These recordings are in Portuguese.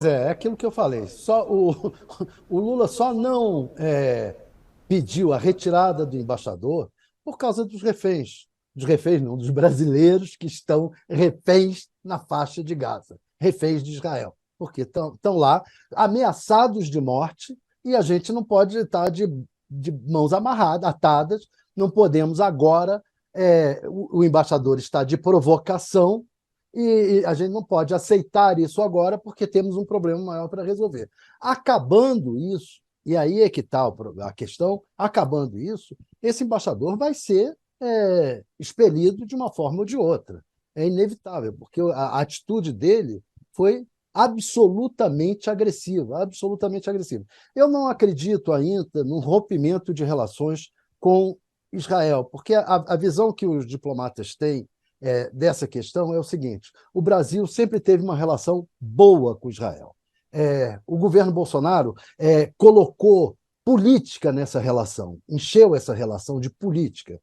É aquilo que eu falei. Só o Lula só não pediu a retirada do embaixador por causa dos reféns não, dos brasileiros que estão reféns na faixa de Gaza, reféns de Israel, porque estão lá ameaçados de morte e a gente não pode estar de mãos amarradas, atadas, não podemos agora. O embaixador está de provocação e a gente não pode aceitar isso agora porque temos um problema maior para resolver. Acabando isso, e aí é que está a questão, acabando isso, esse embaixador vai ser expelido de uma forma ou de outra. É inevitável, porque a atitude dele foi absolutamente agressiva, absolutamente agressiva. Eu não acredito ainda num rompimento de relações com Israel, porque a visão que os diplomatas têm dessa questão é o seguinte: o Brasil sempre teve uma relação boa com Israel. O governo Bolsonaro colocou política nessa relação, encheu essa relação de política.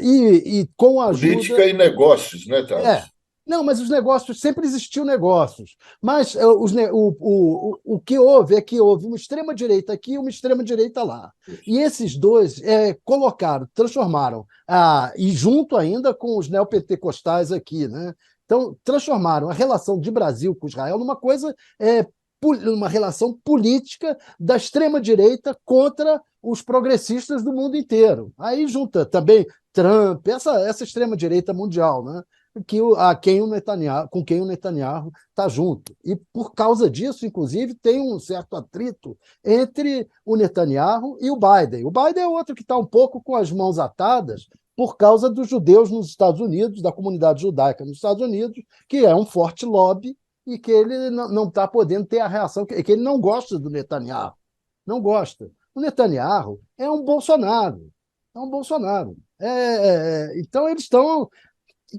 E com a Política ajuda. e negócios, né, É. Thales? Não, mas os negócios, sempre existiu negócios. Mas o que houve é que houve uma extrema-direita aqui e uma extrema-direita lá. E esses dois colocaram, transformaram, e junto ainda com os neopentecostais aqui, né? Então, transformaram a relação de Brasil com Israel numa coisa, uma relação política da extrema-direita contra os progressistas do mundo inteiro. Aí junta também Trump, essa extrema-direita mundial, né? Com quem o Netanyahu está junto. E por causa disso, inclusive, tem um certo atrito entre o Netanyahu e o Biden. O Biden é outro que está um pouco com as mãos atadas por causa dos judeus nos Estados Unidos, da comunidade judaica nos Estados Unidos, que é um forte lobby e que ele não está podendo ter a reação, que ele não gosta do Netanyahu. Não gosta. O Netanyahu é um Bolsonaro. É um Bolsonaro. Então, eles estão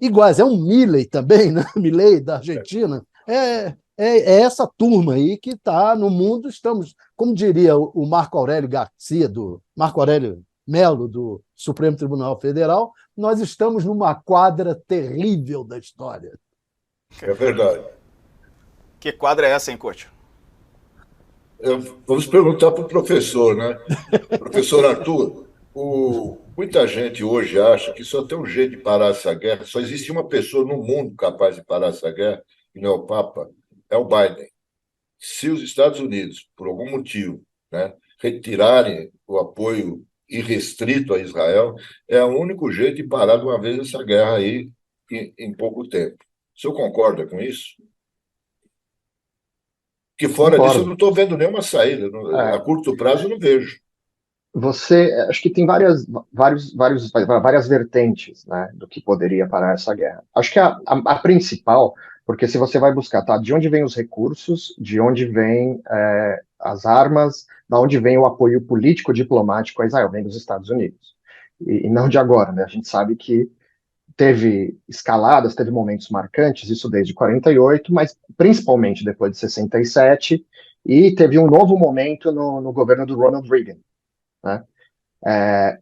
iguais. É um Milley também, né? Milley da Argentina. É essa turma aí que está no mundo. Estamos, como diria o Marco Aurélio Garcia, do Marco Aurélio Melo, do Supremo Tribunal Federal, nós estamos numa quadra terrível da história. É verdade. Que quadra é essa, hein, coach? Vamos perguntar para o professor, né? Professor Arthur, muita gente hoje acha que só tem um jeito de parar essa guerra, só existe uma pessoa no mundo capaz de parar essa guerra, e não é o Papa, é o Biden. Se os Estados Unidos, por algum motivo, né, retirarem o apoio irrestrito a Israel, é o único jeito de parar de uma vez essa guerra aí em pouco tempo. O senhor concorda com isso? Que fora disso eu Concordo. não estou vendo nenhuma saída. A É, curto prazo eu não vejo. acho que tem várias vertentes, né, do que poderia parar essa guerra. Acho que a principal, porque se você vai buscar, tá, de onde vêm os recursos, de onde vêm as armas, da onde vem o apoio político diplomático a Israel, vem dos Estados Unidos. E não de agora, né? A gente sabe que teve escaladas, teve momentos marcantes, isso desde 48, mas principalmente depois de 67, e teve um novo momento no governo do Ronald Reagan, né?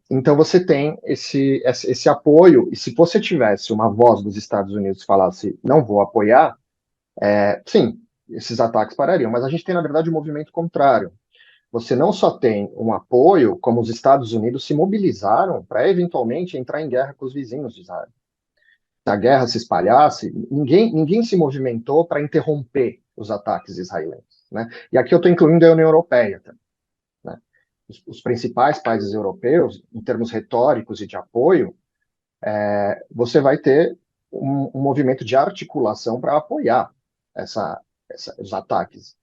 Então você tem esse apoio, e se você tivesse uma voz dos Estados Unidos que falasse não vou apoiar, sim, esses ataques parariam, mas a gente tem, na verdade, um movimento contrário. Você não só tem um apoio, como os Estados Unidos se mobilizaram para eventualmente entrar em guerra com os vizinhos de Israel. Se a guerra se espalhasse, ninguém se movimentou para interromper os ataques israelenses, né? E aqui eu estou incluindo a União Europeia também, né? Os principais países europeus, em termos retóricos e de apoio, você vai ter um movimento de articulação para apoiar os ataques.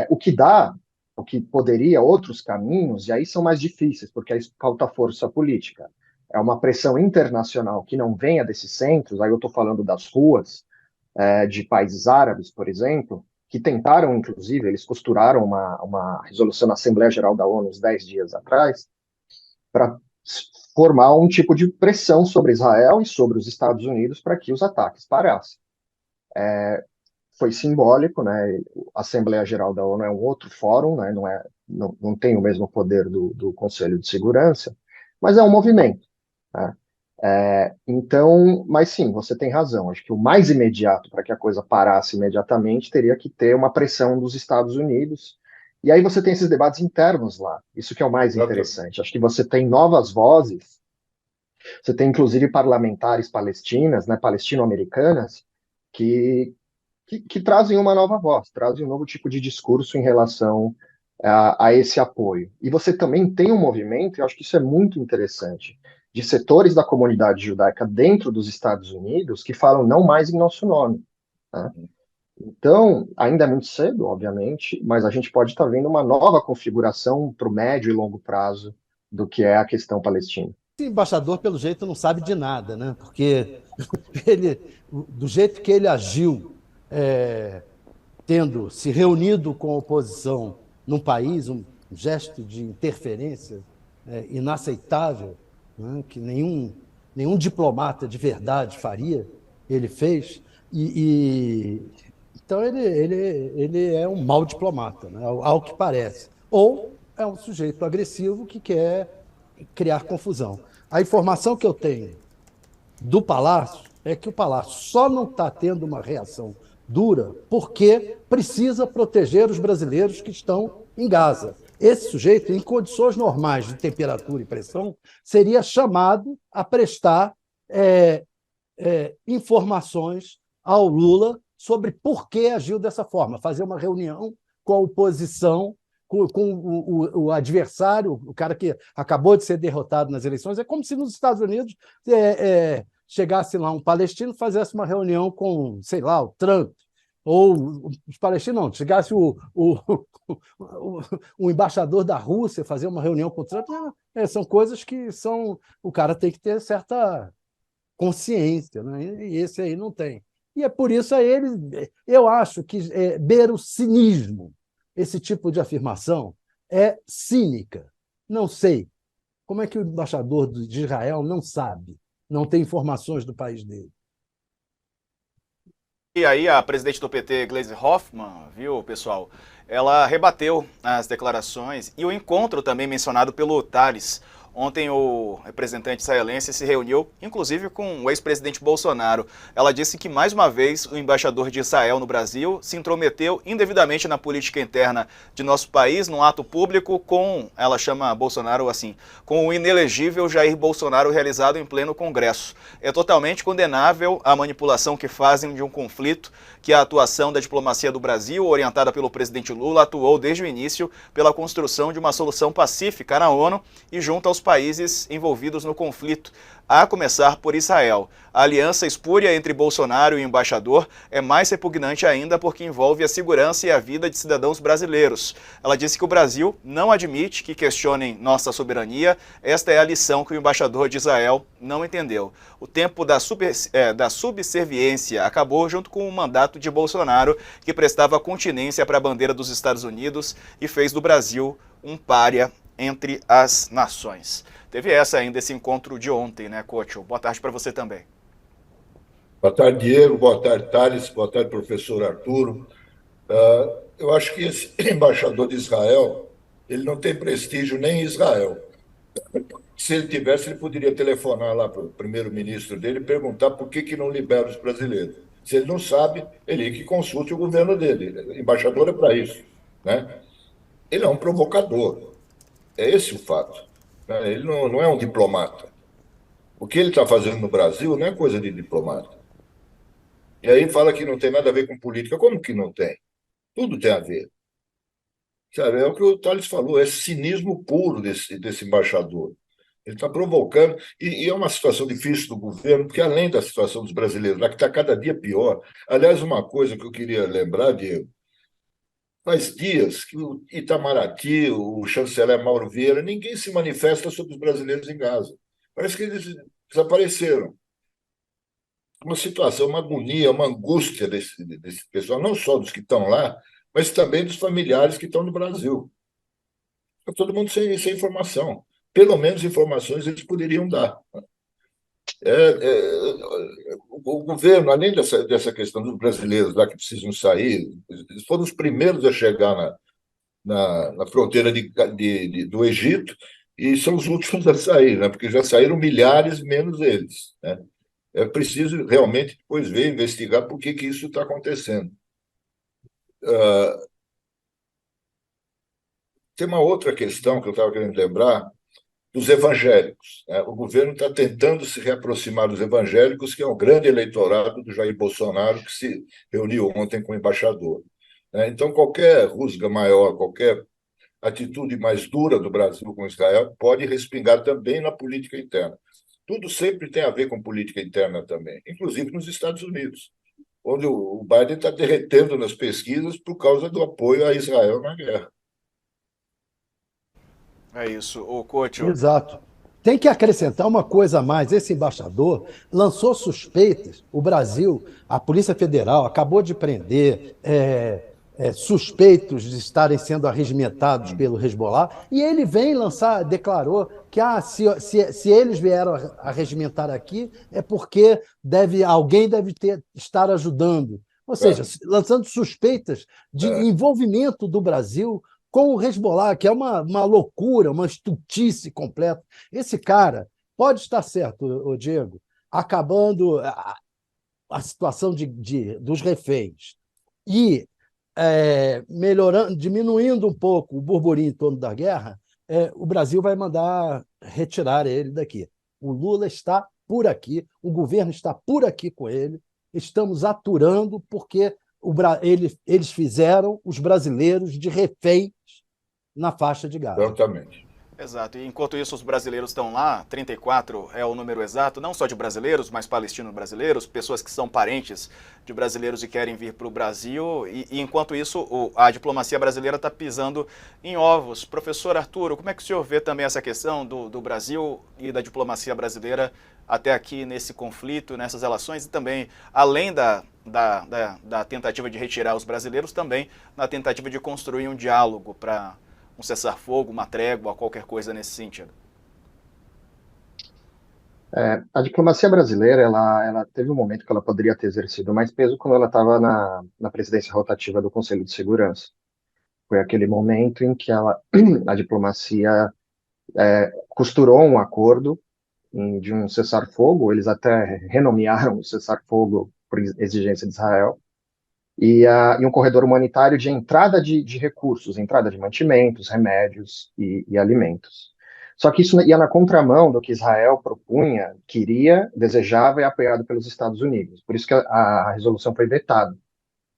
O que poderia outros caminhos, e aí são mais difíceis, porque aí falta força política. É uma pressão internacional que não venha desses centros, aí eu estou falando das ruas, de países árabes, por exemplo, que tentaram, inclusive, eles costuraram uma resolução na Assembleia Geral da ONU uns 10 dias atrás, para formar um tipo de pressão sobre Israel e sobre os Estados Unidos para que os ataques parassem. Foi simbólico, né? A Assembleia Geral da ONU é um outro fórum, né? Não tem o mesmo poder do Conselho de Segurança, mas é um movimento, né? Então, mas sim, você tem razão. Acho que o mais imediato para que a coisa parasse imediatamente teria que ter uma pressão dos Estados Unidos. E aí você tem esses debates internos lá. Isso que é o mais Exatamente. interessante. Acho que você tem novas vozes. Você tem inclusive parlamentares palestinas, né, palestino-americanas, que, que trazem uma nova voz, trazem um novo tipo de discurso em relação a esse apoio. E você também tem um movimento, eu acho que isso é muito interessante, de setores da comunidade judaica dentro dos Estados Unidos que falam não mais em nosso nome. Né? Então, ainda é muito cedo, obviamente, mas a gente pode estar vendo uma nova configuração para o médio e longo prazo do que é a questão palestina. Esse embaixador, pelo jeito, não sabe de nada, né? Porque ele, do jeito que ele agiu, tendo se reunido com a oposição num país, um gesto de interferência inaceitável, né? Que nenhum diplomata de verdade faria, ele fez. Então ele é um mau diplomata, né? Ao que parece. Ou é um sujeito agressivo que quer criar confusão. A informação que eu tenho do Palácio é que o Palácio só não está tendo uma reação dura porque precisa proteger os brasileiros que estão em Gaza. Esse sujeito, em condições normais de temperatura e pressão, seria chamado a prestar informações ao Lula sobre por que agiu dessa forma, fazer uma reunião com a oposição, com o adversário, o cara que acabou de ser derrotado nas eleições. É como se nos Estados Unidos chegasse lá um palestino e fizesse uma reunião com, sei lá, o Trump, ou os palestinos não, chegasse o embaixador da Rússia fazer uma reunião com o Trump. São coisas que o cara tem que ter certa consciência, né? E esse aí não tem. E é por isso eu acho que beira o cinismo. Esse tipo de afirmação é cínica. Não sei. Como é que o embaixador de Israel não sabe? Não tem informações do país dele. E aí a presidente do PT, Gleisi Hoffmann, viu, pessoal, ela rebateu as declarações e o encontro também mencionado pelo Tales. Ontem o representante israelense se reuniu, inclusive com o ex-presidente Bolsonaro. Ela disse que, mais uma vez, o embaixador de Israel no Brasil se intrometeu indevidamente na política interna de nosso país, num ato público com, ela chama Bolsonaro assim, com o inelegível Jair Bolsonaro realizado em pleno Congresso. É totalmente condenável a manipulação que fazem de um conflito que a atuação da diplomacia do Brasil, orientada pelo presidente Lula, atuou desde o início pela construção de uma solução pacífica na ONU e junto aos países envolvidos no conflito, a começar por Israel. A aliança espúria entre Bolsonaro e o embaixador é mais repugnante ainda porque envolve a segurança e a vida de cidadãos brasileiros. Ela disse que o Brasil não admite que questionem nossa soberania. Esta é a lição que o embaixador de Israel não entendeu. O tempo da subserviência acabou junto com o mandato de Bolsonaro, que prestava continência para a bandeira dos Estados Unidos e fez do Brasil um pária entre as nações. Teve ainda esse encontro de ontem, né, Couto? Boa tarde para você também. Boa tarde, Diego. Boa tarde, Thales. Boa tarde, professor Arturo. Eu acho que esse embaixador de Israel, ele não tem prestígio nem em Israel. Se ele tivesse, ele poderia telefonar lá para o primeiro-ministro dele e perguntar por que não libera os brasileiros. Se ele não sabe, ele que consulte o governo dele. O embaixador é para isso, né? Ele é um provocador. É esse o fato. Ele não é um diplomata. O que ele está fazendo no Brasil não é coisa de diplomata. E aí fala que não tem nada a ver com política. Como que não tem? Tudo tem a ver. Sabe, é o que o Thales falou, é cinismo puro desse embaixador. Ele está provocando, e é uma situação difícil do governo, porque além da situação dos brasileiros, lá que está cada dia pior. Aliás, uma coisa que eu queria lembrar, Diego, faz dias que o Itamaraty, o chanceler Mauro Vieira, ninguém se manifesta sobre os brasileiros em Gaza. Parece que eles desapareceram. Uma situação, uma agonia, uma angústia desse pessoal, não só dos que estão lá, mas também dos familiares que estão no Brasil. Está todo mundo sem informação. Pelo menos informações eles poderiam dar. O governo, além dessa questão dos brasileiros lá que precisam sair, eles foram os primeiros a chegar na fronteira do Egito, e são os últimos a sair, né? Porque já saíram milhares, menos eles, né? É preciso realmente depois ver, investigar por que isso está acontecendo. Tem uma outra questão que eu estava querendo lembrar, dos evangélicos, né? O governo está tentando se reaproximar dos evangélicos, que é o grande eleitorado do Jair Bolsonaro, que se reuniu ontem com o embaixador, né? Então, qualquer rusga maior, qualquer atitude mais dura do Brasil com Israel pode respingar também na política interna. Tudo sempre tem a ver com política interna também, inclusive nos Estados Unidos, onde o Biden está derretendo nas pesquisas por causa do apoio a Israel na guerra. É isso. O Couto, Exato. Tem que acrescentar uma coisa a mais. Esse embaixador lançou suspeitas. O Brasil, a Polícia Federal, acabou de prender suspeitos de estarem sendo arregimentados pelo Hezbollah, e ele vem lançar, declarou que se eles vieram arregimentar aqui, é porque alguém deve estar ajudando. Ou seja, lançando suspeitas de envolvimento do Brasil com o Hezbollah, que é uma loucura, uma estultice completa. Esse cara pode estar certo, Diego, acabando a situação dos reféns e melhorando, diminuindo um pouco o burburinho em torno da guerra, o Brasil vai mandar retirar ele daqui. O Lula está por aqui, o governo está por aqui com ele, estamos aturando porque eles fizeram os brasileiros de reféns na faixa de Gaza. Exatamente. Exato. E enquanto isso, os brasileiros estão lá, 34 é o número exato, não só de brasileiros, mas palestinos brasileiros, pessoas que são parentes de brasileiros e querem vir para o Brasil. E enquanto isso, a diplomacia brasileira está pisando em ovos. Professor Arturo, como é que o senhor vê também essa questão do Brasil e da diplomacia brasileira até aqui nesse conflito, nessas relações, e também, além da tentativa de retirar os brasileiros, também na tentativa de construir um diálogo para um cessar-fogo, uma trégua, qualquer coisa nesse sentido? A diplomacia brasileira, ela teve um momento que ela poderia ter exercido mais peso quando ela estava na presidência rotativa do Conselho de Segurança. Foi aquele momento em que a diplomacia costurou um acordo de um cessar-fogo, eles até renomearam o cessar-fogo por exigência de Israel, e um corredor humanitário de entrada de recursos, entrada de mantimentos, remédios e alimentos. Só que isso ia na contramão do que Israel propunha, queria, desejava e apoiado pelos Estados Unidos. Por isso que a resolução foi vetada,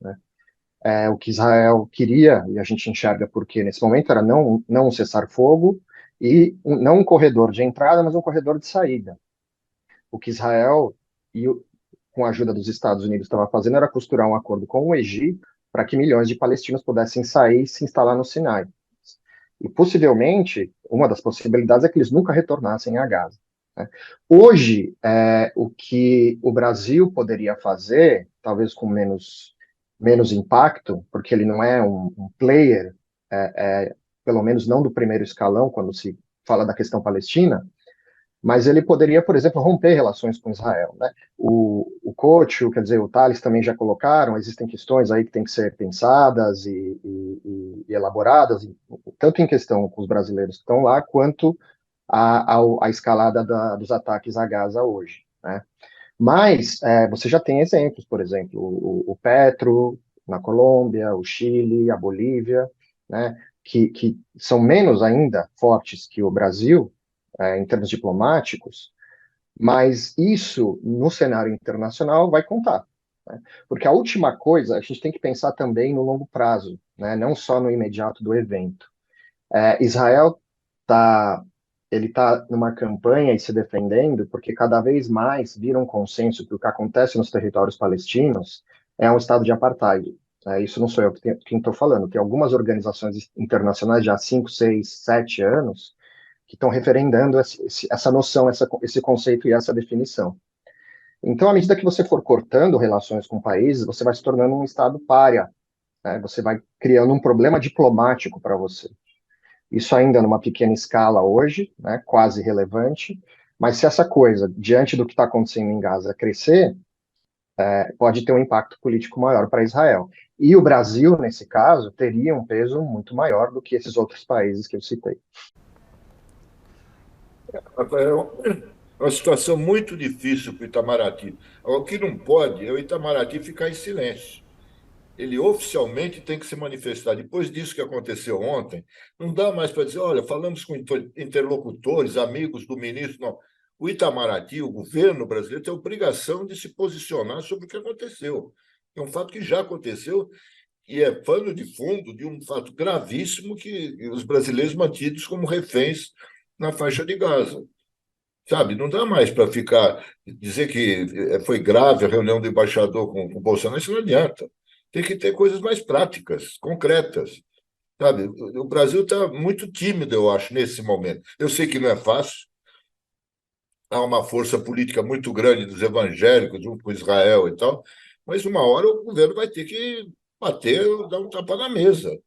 né? O que Israel queria, e a gente enxerga porque nesse momento era não um cessar-fogo e não um corredor de entrada, mas um corredor de saída. O que Israel com a ajuda dos Estados Unidos, estava fazendo era costurar um acordo com o Egito para que milhões de palestinos pudessem sair e se instalar no Sinai. E possivelmente, uma das possibilidades é que eles nunca retornassem a Gaza, né? Hoje, o que o Brasil poderia fazer, talvez com menos impacto, porque ele não é um player, pelo menos não do primeiro escalão, quando se fala da questão palestina, mas ele poderia, por exemplo, romper relações com Israel, né? O Couto, quer dizer, o Thales também já colocaram, existem questões aí que têm que ser pensadas e elaboradas, tanto em questão com os brasileiros que estão lá, quanto a escalada dos ataques a Gaza hoje, né? Mas você já tem exemplos, por exemplo, o Petro na Colômbia, o Chile, a Bolívia, né? Que são menos ainda fortes que o Brasil, em termos diplomáticos, mas isso, no cenário internacional, vai contar, né? Porque a última coisa, a gente tem que pensar também no longo prazo, né? Não só no imediato do evento. Israel está numa campanha e se defendendo, porque cada vez mais vira um consenso que o que acontece nos territórios palestinos é um estado de apartheid. Isso não sou eu quem estou falando, tem algumas organizações internacionais já há 5, 6, 7 anos que estão referendando essa noção, esse conceito e essa definição. Então, à medida que você for cortando relações com países, você vai se tornando um Estado pária, né? Você vai criando um problema diplomático para você. Isso ainda numa pequena escala hoje, né, quase relevante, mas se essa coisa, diante do que está acontecendo em Gaza, crescer, pode ter um impacto político maior para Israel. E o Brasil, nesse caso, teria um peso muito maior do que esses outros países que eu citei. É uma situação muito difícil para o Itamaraty. O que não pode é o Itamaraty ficar em silêncio. Ele oficialmente tem que se manifestar. Depois disso que aconteceu ontem, não dá mais para dizer, olha, falamos com interlocutores, amigos do ministro, não. O Itamaraty, o governo brasileiro, tem a obrigação de se posicionar sobre o que aconteceu. É um fato que já aconteceu e é pano de fundo de um fato gravíssimo que os brasileiros mantidos como reféns na faixa de Gaza. Sabe, não dá mais para ficar dizer que foi grave a reunião do embaixador com o Bolsonaro, isso não adianta. Tem que ter coisas mais práticas, concretas. Sabe, o Brasil está muito tímido, eu acho, nesse momento. Eu sei que não é fácil, há uma força política muito grande dos evangélicos, junto com Israel e tal, mas uma hora o governo vai ter que bater, dar um tapa na mesa.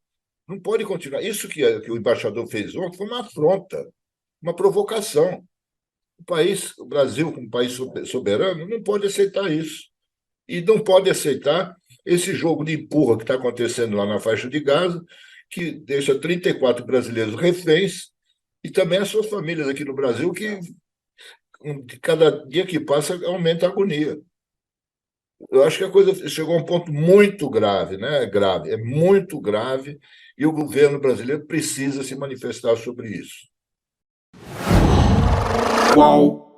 Não pode continuar. Isso que o embaixador fez ontem foi uma afronta, uma provocação. O Brasil, como país soberano, não pode aceitar isso. E não pode aceitar esse jogo de empurra que está acontecendo lá na faixa de Gaza, que deixa 34 brasileiros reféns, e também as suas famílias aqui no Brasil, que cada dia que passa aumenta a agonia. Eu acho que a coisa chegou a um ponto muito grave, né? Grave, é muito grave, e o governo brasileiro precisa se manifestar sobre isso. Qual?